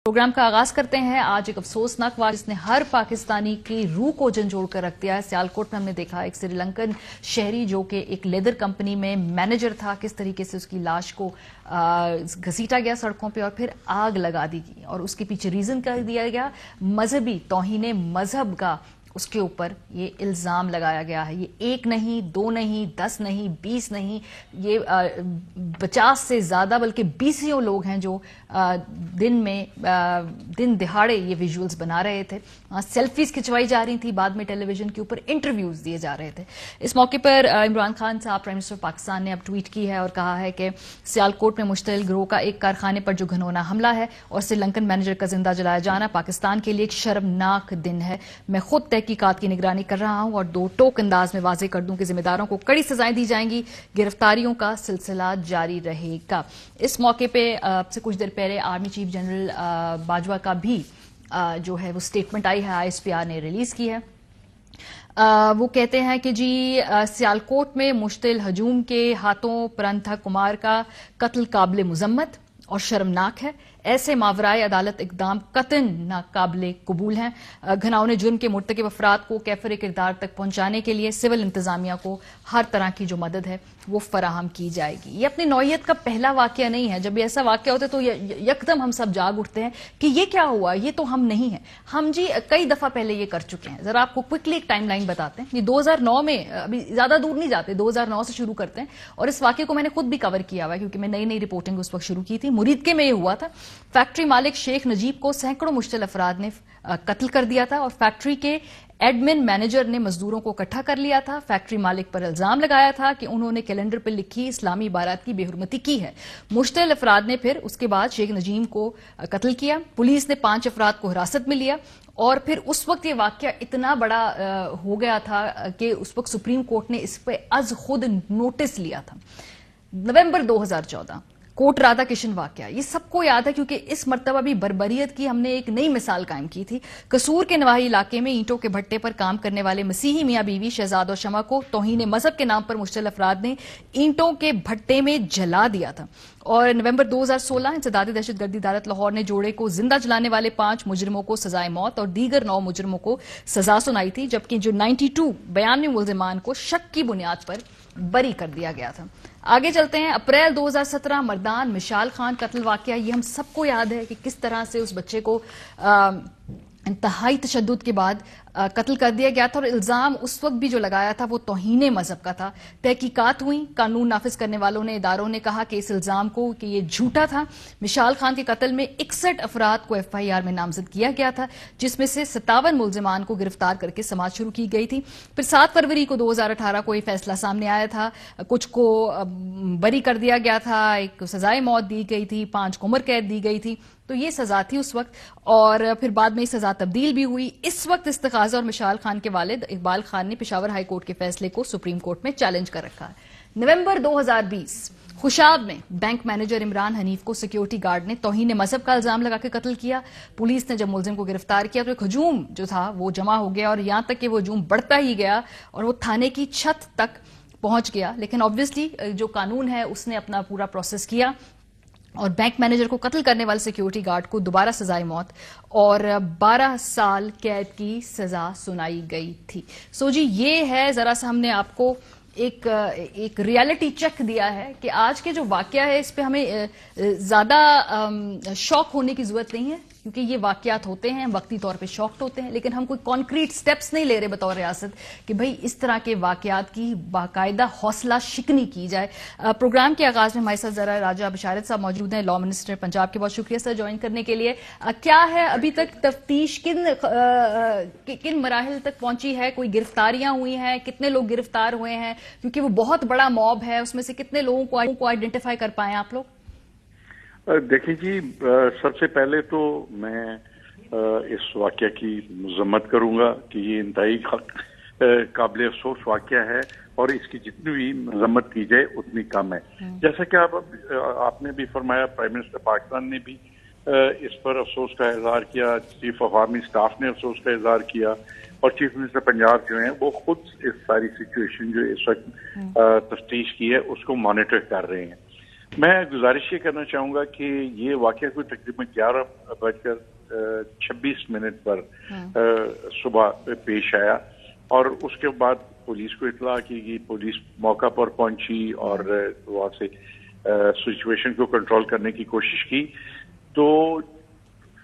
Programme کا آغاز کرتے ہیں آج ایک افسوسناک واقعہ جس نے ہر پاکستانی کی روح کو جھنجھوڑ کر رکھ دیا ہے۔ سیالکوٹ میں ہم نے دیکھا ایک سری لنکن شہری جو کہ ایک لیدر کمپنی میں مینیجر تھا، کس طریقے سے اس کی لاش کو گھسیٹا گیا سڑکوں پہ اور پھر آگ لگا دی گئی، اور اس کے پیچھے ریزن کر دیا گیا مذہبی توہین مذہب کا۔ اس کے اوپر یہ الزام لگایا گیا ہے۔ یہ 1 نہیں، 2 نہیں، 10 نہیں، 20 نہیں، یہ 50 سے زیادہ بلکہ 20 لوگ ہیں جو دن دہاڑے یہ ویژولز بنا رہے تھے، سیلفیز کھچوائی جا رہی تھی، بعد میں ٹیلی ویژن کے اوپر انٹرویوز دیے جا رہے تھے۔ اس موقع پر عمران خان صاحب پرائم منسٹر پاکستان نے اب ٹویٹ کی ہے اور کہا ہے کہ سیالکوٹ میں مشتعل گروہ کا ایک کارخانے پر جو گھنونا حملہ ہے اور سری لنکن مینیجر کا زندہ جلایا جانا پاکستان کے لیے ایک شرمناک دن ہے۔ میں خود تحقیقات کی نگرانی کر رہا ہوں اور 2 ٹوک انداز میں واضح کر دوں کہ ذمہ داروں کو کڑی سزائیں دی جائیں گی، گرفتاریوں کا سلسلہ جاری رہے گا۔ اس موقع پہ اب سے کچھ دیر پہلے آرمی چیف جنرل باجوہ کا بھی جو ہے وہ سٹیٹمنٹ آئی ہے، ISPR نے ریلیز کی ہے۔ وہ کہتے ہیں کہ جی سیالکوٹ میں مشتعل ہجوم کے ہاتھوں پرنتھا کمار کا قتل قابل مذمت اور شرمناک ہے۔ ایسے ماورائے عدالت اقدام قطعاً ناقابل قبول ہیں۔ گھناؤنے جرم کے مرتکب افراد کو کیفر کردار تک پہنچانے کے لیے سول انتظامیہ کو ہر طرح کی جو مدد ہے وہ فراہم کی جائے گی۔ یہ اپنی نوعیت کا پہلا واقعہ نہیں ہے۔ جب ایسا واقعہ ہوتا ہے تو یکدم ہم سب جاگ اٹھتے ہیں کہ یہ کیا ہوا، یہ تو ہم نہیں ہیں۔ ہم جی کئی دفعہ پہلے یہ کر چکے ہیں۔ ذرا آپ کو کوئکلی ایک ٹائم لائن بتاتے ہیں۔ یہ 2009 میں، ابھی زیادہ دور نہیں جاتے، 2009 سے شروع کرتے ہیں، اور اس واقعے کو میں نے خود بھی کور کیا ہوا ہے کیونکہ میں نئی رپورٹنگ اس وقت شروع کی تھی۔ مریدکے میں یہ ہوا تھا۔ فیکٹری مالک شیخ نجیب کو سینکڑوں مشتعل افراد نے قتل کر دیا تھا اور فیکٹری کے ایڈمن مینیجر نے مزدوروں کو اکٹھا کر لیا تھا۔ فیکٹری مالک پر الزام لگایا تھا کہ انہوں نے کیلنڈر پر لکھی اسلامی عبارات کی بے حرمتی کی ہے۔ مشتعل افراد نے پھر اس کے بعد شیخ نجیم کو قتل کیا۔ پولیس نے 5 افراد کو حراست میں لیا اور پھر اس وقت یہ واقعہ اتنا بڑا ہو گیا تھا کہ اس وقت سپریم کورٹ نے اس پہ از خود نوٹس لیا تھا۔ نومبر 2014 کوٹ رادھا کشن واقعہ، یہ سب کو یاد ہے کیونکہ اس مرتبہ بھی بربریت کی ہم نے ایک نئی مثال قائم کی تھی۔ قصور کے نواحی علاقے میں اینٹوں کے بھٹے پر کام کرنے والے مسیحی میاں بیوی شہزاد اور شمع کو توہین مذہب کے نام پر مشتعل افراد نے اینٹوں کے بھٹے میں جلا دیا تھا، اور نومبر 2016 انسدادی دہشت گردی عدالت لاہور نے جوڑے کو زندہ جلانے والے 5 مجرموں کو سزائے موت اور دیگر 9 مجرموں کو سزا سنائی تھی، جبکہ جو 92 بیانوی ملزمان کو شک کی بنیاد پر بری کر دیا گیا تھا۔ آگے چلتے ہیں۔ اپریل 2017 مردان مشال خان قتل واقعہ، یہ ہم سب کو یاد ہے کہ کس طرح سے اس بچے کو انتہائی تشدد کے بعد قتل کر دیا گیا تھا، اور الزام اس وقت بھی جو لگایا تھا وہ توہین مذہب کا تھا۔ تحقیقات ہوئیں، قانون نافذ کرنے والوں نے، اداروں نے کہا کہ اس الزام کو کہ یہ جھوٹا تھا۔ مشال خان کے قتل میں 61 افراد کو FIR میں نامزد کیا گیا تھا، جس میں سے 57 ملزمان کو گرفتار کر کے سماعت شروع کی گئی تھی۔ پھر 7 فروری کو 2018 کو یہ فیصلہ سامنے آیا تھا، کچھ کو بری کر دیا گیا تھا، ایک سزائے موت دی گئی تھی، 5 کو عمر قید دی گئی تھی، تو یہ سزا تھی اس وقت، اور پھر بعد میں یہ سزا تبدیل بھی ہوئی۔ اس وقت استغاثہ اور مشال خان کے والد اقبال خان نے پشاور ہائی کورٹ کے فیصلے کو سپریم کورٹ میں چیلنج کر رکھا ہے۔ نومبر 2020 خوشاب میں بینک مینیجر عمران حنیف کو سیکیورٹی گارڈ نے توہین مذہب کا الزام لگا کے قتل کیا۔ پولیس نے جب ملزم کو گرفتار کیا تو ایک ہجوم جو تھا وہ جمع ہو گیا، اور یہاں تک کہ وہ ہجوم بڑھتا ہی گیا اور وہ تھانے کی چھت تک پہنچ گیا، لیکن آبویسلی جو قانون ہے اس نے اپنا پورا پروسیس کیا اور بینک مینیجر کو قتل کرنے والے سیکیورٹی گارڈ کو دوبارہ سزائے موت اور 12 سال قید کی سزا سنائی گئی تھی۔ سو جی یہ ہے، ذرا سا ہم نے آپ کو ایک ریالٹی چیک دیا ہے کہ آج کے جو واقعہ ہے اس پہ ہمیں زیادہ شوق ہونے کی ضرورت نہیں ہے، کیونکہ یہ واقعات ہوتے ہیں، وقتی طور پہ شاکڈ ہوتے ہیں، لیکن ہم کوئی کانکریٹ سٹیپس نہیں لے رہے بطور ریاست کہ بھئی اس طرح کے واقعات کی باقاعدہ حوصلہ شکنی کی جائے۔ پروگرام کے آغاز میں ہمارے ساتھ ذرا راجہ بشارت صاحب موجود ہیں، لا منسٹر پنجاب کے، بہت شکریہ سر جوائن کرنے کے لیے۔ کیا ہے ابھی تک تفتیش کن مراحل تک پہنچی ہے؟ کوئی گرفتاریاں ہوئی ہیں؟ کتنے لوگ گرفتار ہوئے ہیں؟ کیونکہ وہ بہت بڑا موب ہے، اس میں سے کتنے لوگوں کو آئیڈینٹیفائی کر پائے آپ لوگ؟ دیکھیں جی، سب سے پہلے تو میں اس واقعہ کی مذمت کروں گا کہ یہ انتہائی قابل افسوس واقعہ ہے، اور اس کی جتنی بھی مذمت کی جائے اتنی کم ہے۔ جیسا کہ آپ نے بھی فرمایا، پرائم منسٹر پاکستان نے بھی اس پر افسوس کا اظہار کیا، چیف آف آرمی اسٹاف نے افسوس کا اظہار کیا، اور چیف منسٹر پنجاب جو ہیں وہ خود اس ساری سچویشن جو اس وقت تفتیش کی ہے اس کو مانیٹر کر رہے ہیں۔ मैं गुजारिश ये करना चाहूंगा कि ये वाकया कोई तकरीबन 11:26 पर सुबह पेश आया और उसके बाद पुलिस को इत्तला की गई। पुलिस मौका पर पहुंची और वहां से सिचुएशन को कंट्रोल करने की कोशिश की। तो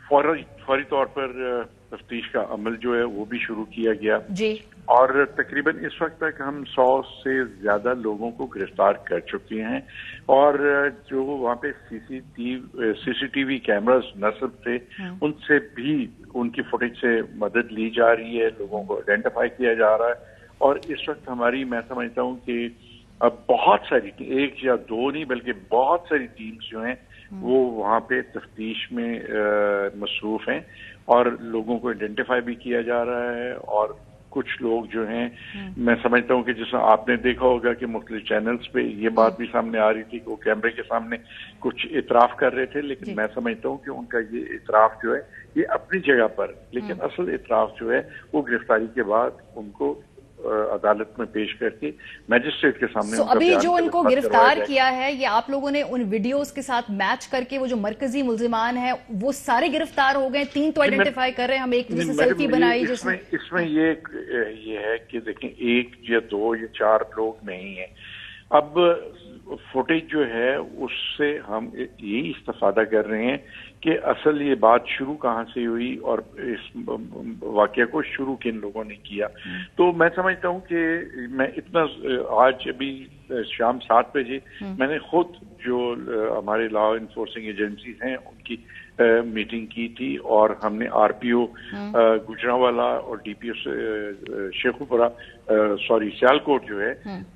फौरी तौर पर तफ्तीश का अमल जो है वो भी शुरू किया गया जी। और तकरीबन इस वक्त तक हम 100 से ज्यादा लोगों को गिरफ्तार कर चुके हैं और जो वहाँ पे सीसीटीवी कैमरास नस्ब थे उनसे भी उनकी फुटेज से मदद ली जा रही है, लोगों को आइडेंटिफाई किया जा रहा है। और इस वक्त हमारी, मैं समझता हूँ कि अब बहुत सारी, एक या दो नहीं बल्कि बहुत सारी टीम्स जो हैं वो वहाँ पे तफ्तीश में मसरूफ हैं और लोगों को आइडेंटिफाई भी किया जा रहा है। और कुछ लोग जो हैं, मैं समझता हूँ कि जैसा आपने देखा होगा कि मुख्तलिफ चैनल्स पे ये बात भी सामने आ रही थी कि वो कैमरे के सामने कुछ इतराफ कर रहे थे, लेकिन मैं समझता हूँ कि उनका ये इतराफ जो है ये अपनी जगह पर, लेकिन असल इतराफ जो है वो गिरफ्तारी के बाद उनको अदालत में पेश करके मैजिस्ट्रेट के सामने अभी जो उनको गिरफ्तार किया है, ये आप लोगों ने उन वीडियोस के साथ मैच करके वो जो मरकजी मुल्जिमान है वो सारे गिरफ्तार हो गए? 3 तो आइडेंटिफाई कर रहे हैं हम, एक जैसे सेल्फी बनाई जिसमें इसमें ये है कि देखें 1 या 2 या 4 लोग नहीं है। अब फुटेज जो है उससे हम यही इस्तेफादा कर रहे हैं कि असल ये बात शुरू कहाँ से हुई और इस वाकया को शुरू किन लोगों ने किया। तो मैं समझता हूँ कि मैं इतना, आज अभी शाम 7 बजे मैंने खुद जो हमारे लॉ इन्फोर्सिंग एजेंसीज हैं उनकी मीटिंग की थी और हमने आरपीओ गुजरांवाला और डीपीओ शेखुपुरा सियालकोट जो है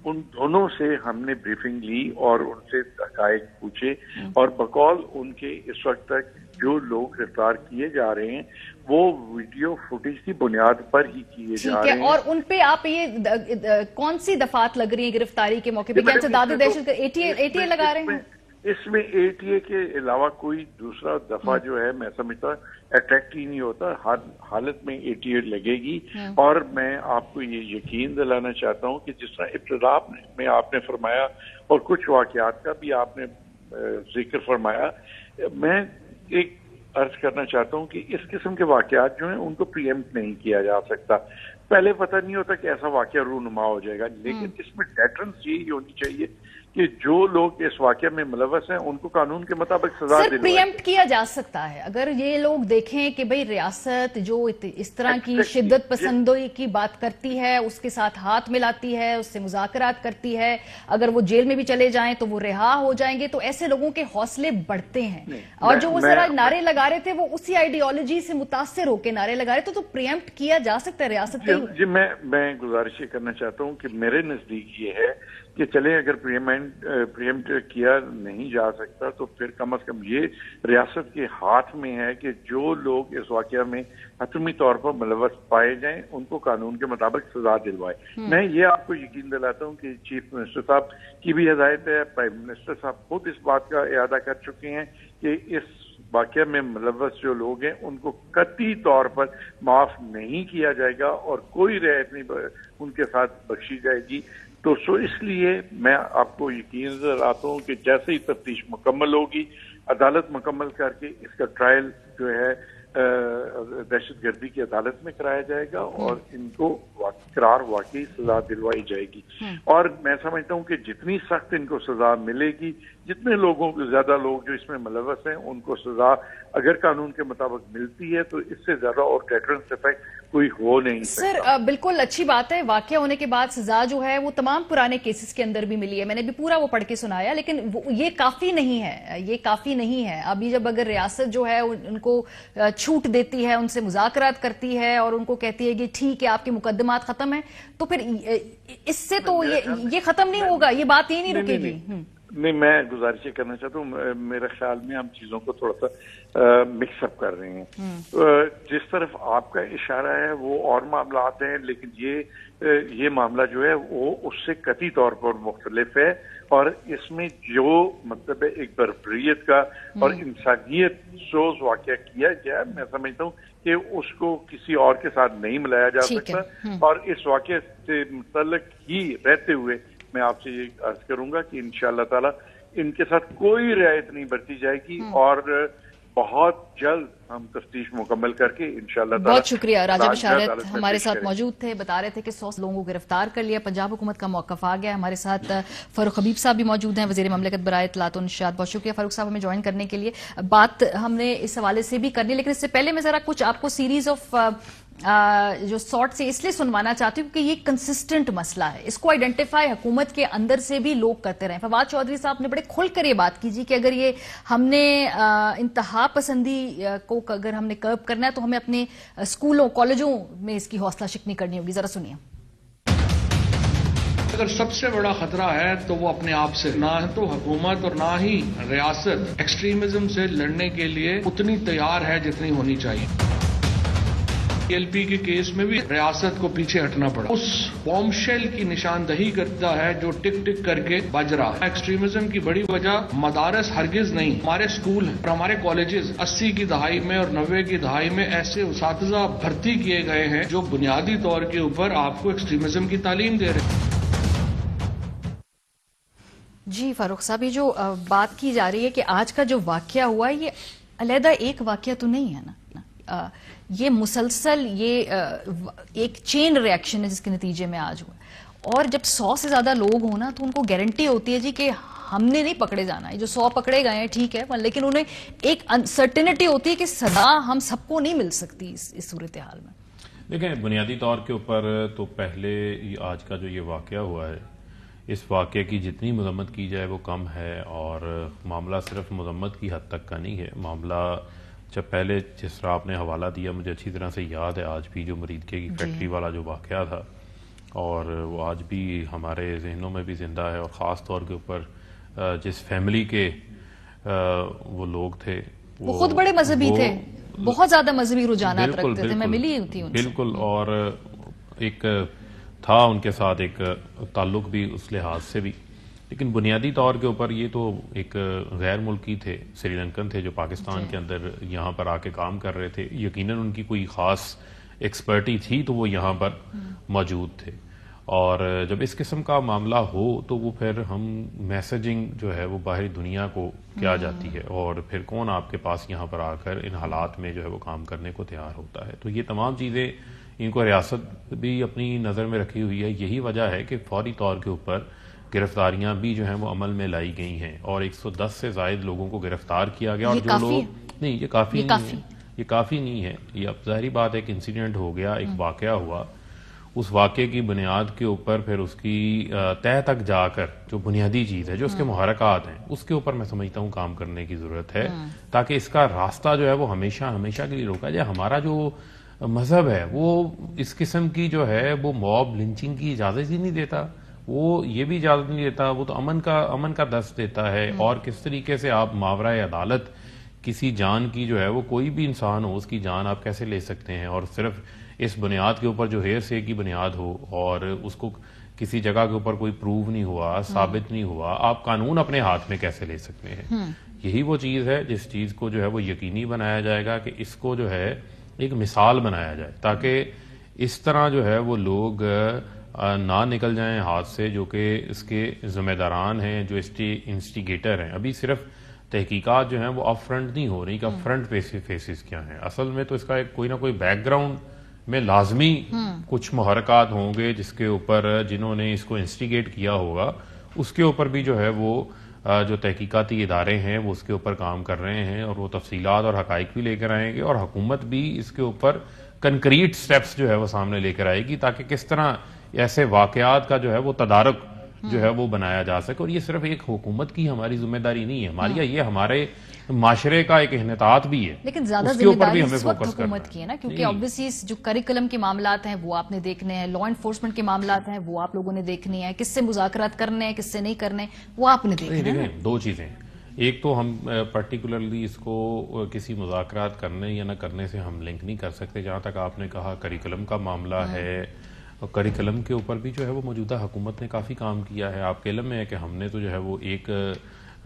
उन दोनों से हमने ब्रीफिंग ली और उनसे हकायक पूछे और बकौल उनके इस वक्त तक जो लोग गिरफ्तार किए जा रहे हैं वो वीडियो फुटेज की बुनियाद पर ही किए जा रहे हैं। और उनपे आप ये कौन सी दफात लग रही है गिरफ्तारी के मौके पे? क्या इंसदादी दहशत एटीए लगा रहे हैं? इसमें एटीए के अलावा कोई दूसरा दफा जो है मैं समझता अट्रैक्ट ही नहीं होता। हर हालत में एटीए लगेगी। और मैं आपको ये यकीन दिलाना चाहता हूँ कि जिस तरह इब्तिदा में आपने फरमाया और कुछ वाकयात का भी आपने जिक्र फरमाया, मैं एक अर्ज करना चाहता हूँ कि इस किस्म के वाकयात जो हैं उनको प्रीएम्प्ट नहीं किया जा सकता। पहले पता नहीं होता कि ऐसा वाकया रूनुमा हो जाएगा, लेकिन इसमें डेटरेंस यही होनी चाहिए कि जो लोग इस वाकये में मुलव्वस हैं उनको कानून के मुताबिक सजा दिलवाई। प्रीएम्प्ट किया जा सकता है अगर ये लोग देखें कि भाई रियासत जो इस तरह की शिद्दत पसंदी की बात करती है, उसके साथ हाथ मिलाती है, उससे मुज़ाकरात करती है, अगर वो जेल में भी चले जाएं तो वो रिहा हो जाएंगे, तो ऐसे लोगों के हौसले बढ़ते हैं। और जो वो जरा नारे लगा रहे थे वो उसी आइडियोलॉजी से मुतासिर होकर नारे लगा रहे थे, तो प्रीएम्प्ट किया जा सकता है रियासत के। जी मैं गुजारिश ये करना चाहता हूँ कि मेरे नजदीक ये है कि चले अगर प्रीएम्प्ट किया नहीं जा सकता तो फिर कम से कम ये रियासत के हाथ में है कि जो लोग इस वाकया में हतमी तौर पर मुलव्वस पाए जाएं उनको कानून के मुताबिक सजा दिलवाए। मैं ये आपको यकीन दिलाता हूँ कि चीफ मिनिस्टर साहब की भी हिदायत है, प्राइम मिनिस्टर साहब खुद इस बात का इरादा कर चुके हैं कि इस वाकया में मुलव्वस जो लोग हैं उनको कतई तौर पर माफ नहीं किया जाएगा और कोई रियायत नहीं उनके साथ बख्शी जाएगी। तो इसलिए मैं आपको यकीन दिलाता हूँ कि जैसे ही तफ्तीश मुकम्मल होगी, अदालत मुकम्मल करके इसका ट्रायल जो है दहशतगर्दी की अदालत में कराया जाएगा और इनको करार वाकई सजा दिलवाई जाएगी। और मैं समझता हूँ कि जितनी सख्त इनको सजा मिलेगी, जितने लोगों को ज्यादा लोग जो इसमें मुलव्वस हैं उनको सजा अगर कानून के मुताबिक मिलती है तो इससे ज्यादा और डेटरेंस इफेक्ट कोई हो नहीं सकता। सर बिल्कुल अच्छी बात है, वाकया होने के बाद सजा जो है वो तमाम पुराने केसेस के अंदर भी मिली है, मैंने भी पूरा वो पढ़ के सुनाया, लेकिन ये काफी नहीं है, ये काफी नहीं है। अभी जब अगर रियासत जो है उनको छूट देती है, उनसे मुज़ाकरात करती है और उनको कहती है कि ठीक है आपके मुकदमात खत्म है, तो फिर इससे तो ये खत्म नहीं होगा, ये बात ही नहीं रुकेगी। नहीं, मैं गुजारिश करना चाहता हूँ, मेरे ख्याल में हम चीजों को थोड़ा सा मिक्सअप कर रहे हैं। जिस तरफ आपका इशारा है वो और मामलात हैं, लेकिन ये मामला जो है वो उससे कतई तौर पर मुख्तलिफ है और इसमें जो मतलब है एक बर्बरियत का और इंसानियत सोच वाकया किया गया, मैं समझता हूँ कि उसको किसी और के साथ नहीं मिलाया जा सकता। और इस वाकये से मुतल्लिक ही रहते हुए मैं आपसे ये अर्ज करूंगा कि इंशाअल्लाह ताला इनके साथ कोई रियायत नहीं बरती जाएगी और बहुत जल्द हम तफ्तीश मुकम्मल करके इंशाल्लाह ताला। बहुत शुक्रिया। राजा बशारत हमारे साथ मौजूद थे, बता रहे थे कि 100 लोगों को गिरफ्तार कर लिया, पंजाब हुकूमत का मौक़िफ़ आ गया। हमारे साथ फारूक हबीब साहब भी मौजूद हैं, वज़ीर ममलकत बराए इत्तलात व नशरियात। बहुत शुक्रिया फारूक साहब हमें ज्वाइन करने के लिए। बात हमने इस हवाले से भी करनी, लेकिन इससे पहले मैं जरा कुछ आपको सीरीज ऑफ जो सॉर्ट से इसलिए सुनवाना चाहती हूँ कि ये कंसिस्टेंट मसला है, इसको आइडेंटिफाई हुकूमत के अंदर से भी लोग करते रहे। फवाद चौधरी साहब ने बड़े खुलकर ये बात की जी कि अगर ये हमने इंतहा पसंदी को अगर हमने कर्ब करना है तो हमें अपने स्कूलों कॉलेजों में इसकी हौसला शिकनी करनी होगी। जरा सुनिए। अगर सबसे बड़ा खतरा है तो वो अपने आप से, ना है तो हुकूमत और ना ही रियासत एक्सट्रीमिज्म से लड़ने के लिए उतनी तैयार है जितनी होनी चाहिए। एलपी के केस में भी रियासत को पीछे हटना पड़ा, उस बॉम्बशेल की निशानदही करता है जो टिक टिक करके बज रहा है। एक्सट्रीमिज्म की बड़ी वजह मदारस हरगिज नहीं, हमारे स्कूल और हमारे कॉलेजेस 80 की दहाई में और 90 की दहाई में ऐसे उस्ताज़ा भर्ती किए गए हैं जो बुनियादी तौर के ऊपर आपको एक्सट्रीमिज्म की तालीम दे रहे हैं। जी फारूक साहब, ये जो बात की जा रही है कि आज का जो वाकया हुआ है ये अलहदा एक वाकया तो नहीं है ना, ये मुसलसल ये एक चेन रिएक्शन है जिसके नतीजे में आज हुआ। और जब 100 से ज्यादा लोग हो ना तो उनको गारंटी होती है जी कि हमने नहीं पकड़े जाना है। जो 100 पकड़े गए हैं ठीक है, लेकिन उन्हें एक अनसर्टेनिटी होती है कि सदा हम सबको नहीं मिल सकती इस सूरत हाल में। देखें, बुनियादी तौर के ऊपर तो पहले आज का जो ये वाकया हुआ है, इस वाकये की जितनी मजम्मत की जाए वो कम है। और मामला सिर्फ मजम्मत की हद तक का नहीं है। मामला जब पहले जिस तरह आपने हवाला दिया, मुझे अच्छी तरह से याद है आज भी जो मरीदके की फैक्ट्री वाला जो वाकया था, और वो आज भी हमारे जहनों में भी ज़िंदा है। और ख़ास तौर के ऊपर जिस फैमिली के वो लोग थे वो खुद बड़े मजहबी थे, बहुत ज़्यादा मजहबी रुझानात रखते थे, मैं मिली थी उनसे। बिल्कुल, और एक था उनके साथ एक ताल्लुक भी उस लिहाज से भी। लेकिन बुनियादी तौर के ऊपर ये तो एक गैर मुल्की थे, श्रीलंकन थे जो पाकिस्तान के अंदर यहाँ पर आके काम कर रहे थे। यकीनन उनकी कोई ख़ास एक्सपर्टी थी तो वो यहाँ पर मौजूद थे। और जब इस किस्म का मामला हो तो वो फिर हम मैसेजिंग जो है वो बाहरी दुनिया को क्या जाती है, और फिर कौन आपके पास यहाँ पर आकर इन हालात में जो है वो काम करने को तैयार होता है। तो ये तमाम चीज़ें इनको रियासत भी अपनी नज़र में रखी हुई है। यही वजह है कि फौरी तौर के ऊपर गिरफ्तारियां भी जो हैं वो अमल में लाई गई हैं और 110 से ज़ायद लोगों को गिरफ्तार किया गया। और जो लोग नहीं, ये काफ़ी नहीं है। ये अब ज़ाहिरी बात है कि इंसिडेंट हो गया, एक वाकया हुआ, उस वाकये की बुनियाद के ऊपर फिर उसकी तह तक जाकर जो बुनियादी चीज़ है, जो उसके मुहरकात हैं, उसके ऊपर मैं समझता हूँ काम करने की ज़रूरत है, ताकि इसका रास्ता जो है वो हमेशा हमेशा के लिए रोका जाए। हमारा जो मजहब है वो इस किस्म की जो है वो मॉब लिंचिंग की इजाज़त ही नहीं देता, वो ये भी इजाज़त नहीं देता, वो तो अमन का दर्स देता है। और किस तरीके से आप मावरा अदालत किसी जान की जो है वो कोई भी इंसान हो उसकी जान आप कैसे ले सकते हैं, और सिर्फ इस बुनियाद के ऊपर जो हेर से की बुनियाद हो और उसको किसी जगह के ऊपर कोई प्रूव नहीं हुआ, साबित नहीं हुआ, आप कानून अपने हाथ में कैसे ले सकते हैं। यही वो चीज़ है जिस चीज़ को जो है वो यकीनी बनाया जाएगा कि इसको जो है एक मिसाल बनाया जाए, ताकि इस तरह जो है वो लोग ना निकल जाएं हाथ से, जो कि इसके जिम्मेदारान हैं, जो इंस्टिगेटर हैं। अभी सिर्फ तहकीकात जो हैं वो अप फ्रंट नहीं हो रही, कि फ्रंट फेसिस क्या हैं। असल में तो इसका कोई ना कोई बैकग्राउंड में लाजमी कुछ मुहरकात होंगे जिसके ऊपर जिन्होंने इसको इंस्टिगेट किया होगा, उसके ऊपर भी जो है वो जो तहकीकाती इदारे हैं वो उसके ऊपर काम कर रहे हैं, और वो तफसीलात और हकाइक भी लेकर आएंगे, और हुकूमत भी इसके ऊपर कंक्रीट स्टेप्स जो है वो सामने लेकर आएगी, ताकि किस तरह ऐसे वाकयात का जो है वो तदारुक जो है वो बनाया जा सके। और ये सिर्फ एक हुकूमत की हमारी जिम्मेदारी नहीं है, हमारी ये हमारे माशरे का एक इहतियात भी है, लेकिन ज्यादा जिम्मेदारी इस वक्त हुकूमत की है ना, क्योंकि ऑब्वियसली जो करिकुलम के मामलात हैं वो आपने देखने हैं, लॉ एनफोर्समेंट के मामलात हैं वो आप लोगों ने देखनी है, किससे मुज़ाकरात करने हैं किससे नहीं करने वो आपने देखने हैं। दो चीजें, एक तो हम पर्टिकुलरली इसको किसी मुज़ाकरात करने या न करने से हम लिंक नहीं कर सकते। जहाँ तक आपने कहा करिकुलम का मामला है, और करिकुलम के ऊपर भी जो है वो मौजूदा हुकूमत ने काफ़ी काम किया है। आपके इल्म में है कि हमने तो जो है वो एक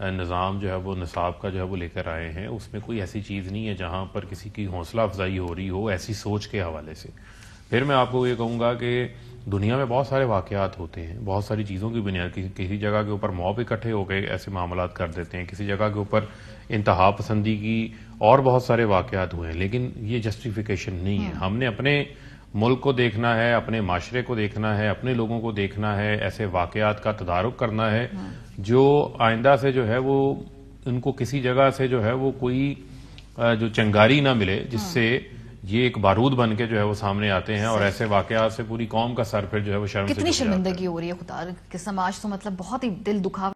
निज़ाम जो है वो निसाब का जो है वो लेकर आए हैं, उसमें कोई ऐसी चीज़ नहीं है जहाँ पर किसी की हौसला अफजाई हो रही हो ऐसी सोच के हवाले से। پھر میں آپ کو یہ کہوں گا کہ دنیا میں بہت سارے واقعات ہوتے ہیں، بہت ساری چیزوں کی بنیاد کسی جگہ کے اوپر موب اکٹھے ہو گئے ایسے معاملات کر دیتے ہیں، کسی جگہ کے اوپر انتہا پسندی کی اور بہت سارے واقعات ہوئے ہیں، لیکن یہ جسٹیفیکیشن نہیں ہے۔ ہم نے اپنے ملک کو دیکھنا ہے، اپنے معاشرے کو دیکھنا ہے، اپنے لوگوں کو دیکھنا ہے، ایسے واقعات کا تدارک کرنا ہے جو آئندہ سے جو ہے وہ ان کو کسی جگہ سے جو ہے وہ کوئی جو چنگاری نہ ملے جس سے یہ ایک بارود بن کے جو ہے وہ سامنے آتے ہیں، اور ایسے واقعات سے پوری قوم کا سر پھر جو ہے وہ شرم سے کتنی جھک جاتا ہے۔ شرمندگی ہو رہی ہے خدا کے سماج تو مطلب بہت ہی دل دکھا